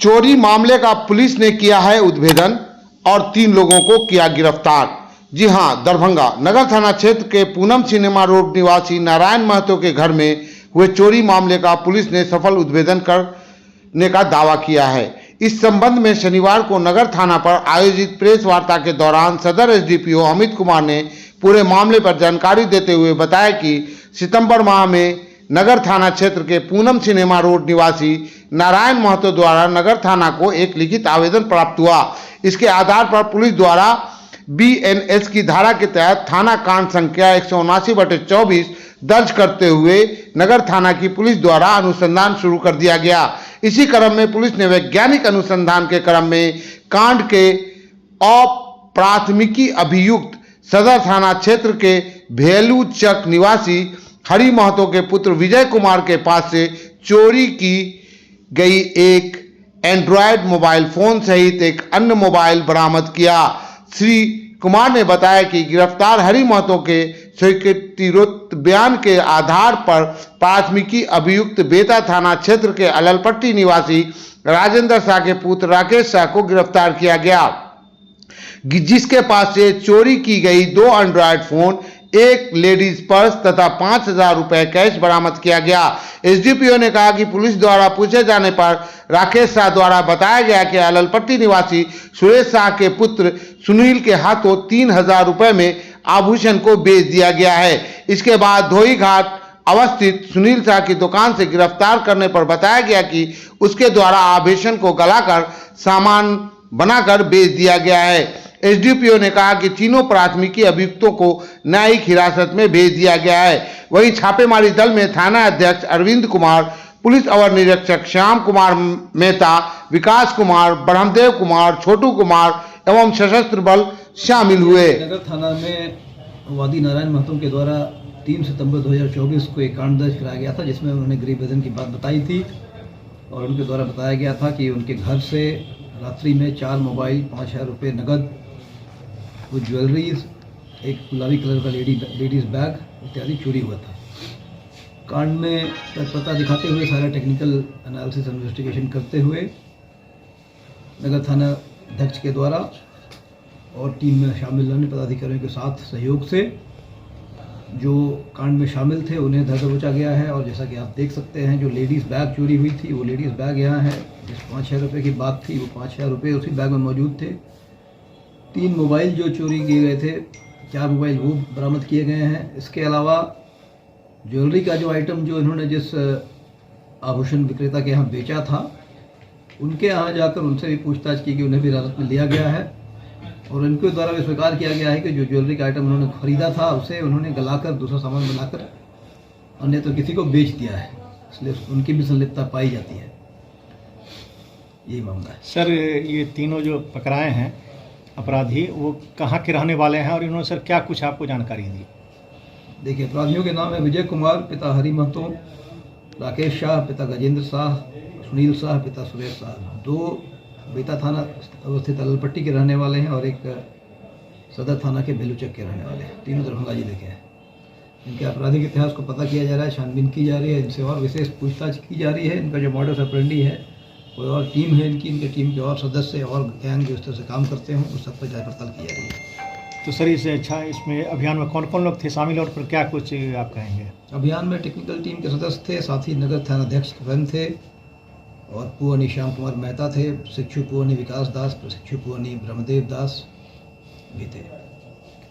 चोरी मामले का पुलिस ने किया है उद्भेदन और 3 लोगों को किया गिरफ्तार। जी हां, दरभंगा नगर थाना क्षेत्र के पूनम सिनेमा रोड निवासी नारायण महतो के घर में हुए चोरी मामले का पुलिस ने सफल उद्भेदन करने का दावा किया है। इस संबंध में शनिवार को नगर थाना पर आयोजित प्रेस वार्ता के दौरान सदर एसडीपीओ अमित कुमार ने पूरे मामले पर जानकारी देते हुए बताया कि सितंबर माह में नगर थाना क्षेत्र के पूनम सिनेमा रोड निवासी नारायण महतो द्वारा नगर थाना को एक लिखित आवेदन प्राप्त हुआ। इसके आधार पर पुलिस द्वारा बीएनएस की धारा के तहत थाना कांड संख्या 179/24 दर्ज करते हुए नगर थाना की पुलिस द्वारा अनुसंधान शुरू कर दिया गया। इसी क्रम में पुलिस ने वैज्ञानिक अनुसंधान के क्रम में कांड के अप्राथमिकी अभियुक्त सदर थाना क्षेत्र के भेलू चक निवासी हरि महतो के पुत्र विजय कुमार के पास से चोरी की गई एक एंड्रॉयड मोबाइल फोन सहित एक अन्य मोबाइल बरामद किया। श्री कुमार ने बताया कि गिरफ्तार हरि महतो के स्वीकृतिरोक्त बयान के आधार पर प्राथमिकी अभियुक्त बेता थाना क्षेत्र के अललपट्टी निवासी राजेंद्र शाह के पुत्र राकेश शाह को गिरफ्तार किया गया, जिसके पास से चोरी की गई 2 एंड्रॉयड फोन, एक लेडीज पर्स तथा 5,000 रुपए कैश बरामद किया गया। एसडीपीओ ने कहा कि पुलिस द्वारा पूछे जाने पर राकेश शाह द्वारा बताया गया कि अललपट्टी निवासी सुरेश शाह के पुत्र सुनील के हाथों 3,000 रुपए में आभूषण को बेच दिया गया है। इसके बाद धोई घाट अवस्थित सुनील शाह की दुकान से गिरफ्तार करने पर बताया गया कि उसके द्वारा आभूषण को गलाकर सामान बनाकर बेच दिया गया है। एसडीपीओ ने कहा कि तीनों प्राथमिकी अभियुक्तों को न्यायिक हिरासत में भेज दिया गया है। वहीं छापेमारी दल में थाना अध्यक्ष अरविंद कुमार, पुलिस अवर निरीक्षक श्याम कुमार मेहता, विकास कुमार, ब्रह्मदेव कुमार, छोटू कुमार एवं सशस्त्र बल शामिल हुए। नगर थाना में वादी नारायण महतो के द्वारा 3 सितंबर 2024 को एक कांड दर्ज कराया गया था, जिसमें उन्होंने गृह भेदन की बात बताई थी और उनके द्वारा बताया गया था कि उनके घर से रात्रि में 4 मोबाइल, 5,000 रुपये नगद, कुछ ज्वेलरीज, एक गुलाबी कलर का लेडीज़ बैग इत्यादि चोरी हुआ था। कांड में तत्परता दिखाते हुए सारा टेक्निकल एनालिसिस इन्वेस्टिगेशन करते हुए नगर थाना अध्यक्ष के द्वारा और टीम में शामिल अन्य पदाधिकारियों के साथ सहयोग से जो कांड में शामिल थे उन्हें धर दबोचा गया है। और जैसा कि आप देख सकते हैं, जो लेडीज़ बैग चोरी हुई थी वो लेडीज़ बैग यहाँ है। जिस 5,000 रुपये की बात थी वो 5,000 रुपये उसी बैग में मौजूद थे। 3 मोबाइल जो चोरी किए गए थे, 4 मोबाइल वो बरामद किए गए हैं। इसके अलावा ज्वेलरी का जो आइटम जो इन्होंने जिस आभूषण विक्रेता के यहाँ बेचा था, उनके यहाँ जाकर उनसे भी पूछताछ की कि उन्हें भी हिरासत में लिया गया है और इनके द्वारा भी स्वीकार किया गया है कि जो ज्वेलरी का आइटम उन्होंने खरीदा था उसे उन्होंने गलाकर दूसरा सामान बनाकर अन्य तो किसी को बेच दिया है, इसलिए उनकी भी संलिप्तता पाई जाती है। यही मामला है। सर, ये तीनों जो पकड़ाए हैं अपराधी, वो कहाँ के रहने वाले हैं और इन्होंने सर क्या कुछ आपको जानकारी दी? देखिए, अपराधियों के नाम है विजय कुमार, पिता हरि महतो, राकेश शाह, पिता गजेंद्र शाह, सुनील शाह, पिता सुरेश शाह। 2 बेता थाना अवस्थित अललपट्टी के रहने वाले हैं और एक सदर थाना के बेलूचक के रहने वाले हैं। तीनों दरभंगा जिले के हैं। इनके आपराधिक इतिहास को पता किया जा रहा है, छानबीन की जा रही है, इनसे और विशेष पूछताछ की जा रही है। इनका जो मॉडस ऑपरेंडी है, कोई और टीम है इनकी टीम के और सदस्य और गैंग जो इस तरह से काम करते हैं उस सब पर जांच पड़ताल की जा रही है। तो सर, इससे अच्छा इसमें अभियान में कौन कौन लोग थे शामिल और फिर क्या कुछ आप कहेंगे? अभियान में टेक्निकल टीम के सदस्य थे, साथ ही नगर थाना अध्यक्ष स्वयं थे और पुअनी श्याम कुमार मेहता थे, शिक्षु पुअनी विकास दास, प्रशिक्षु पुअनी ब्रह्मदेव दास भी थे।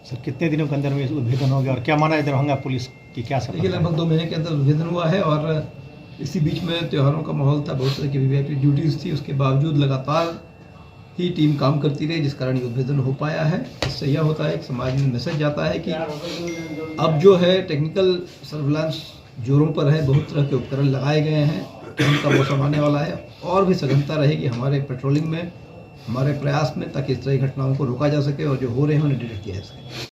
सर, कितने दिनों के अंदर में उद्भेदन हो गया और क्या माना है दरभंगा पुलिस की? क्या सब? देखिए, लगभग 2 महीने के अंदर उद्भेदन हुआ है और इसी बीच में त्योहारों का माहौल था, बहुत तरह की वीवीआईपी ड्यूटीज़ थी। उसके बावजूद लगातार ही टीम काम करती रही, जिस कारण ये उद्भेदन हो पाया है। इससे यह होता है कि समाज में मैसेज जाता है कि अब जो है टेक्निकल सर्विलांस जोरों पर है, बहुत तरह के उपकरण लगाए गए हैं, उनका मौसम आने वाला है और भी सघनता रहेगी हमारे पेट्रोलिंग में, हमारे प्रयास में, ताकि इस तरह की घटनाओं को रोका जा सके और जो हो रहे हैं उन्हें डिटेक्ट किया जा सके।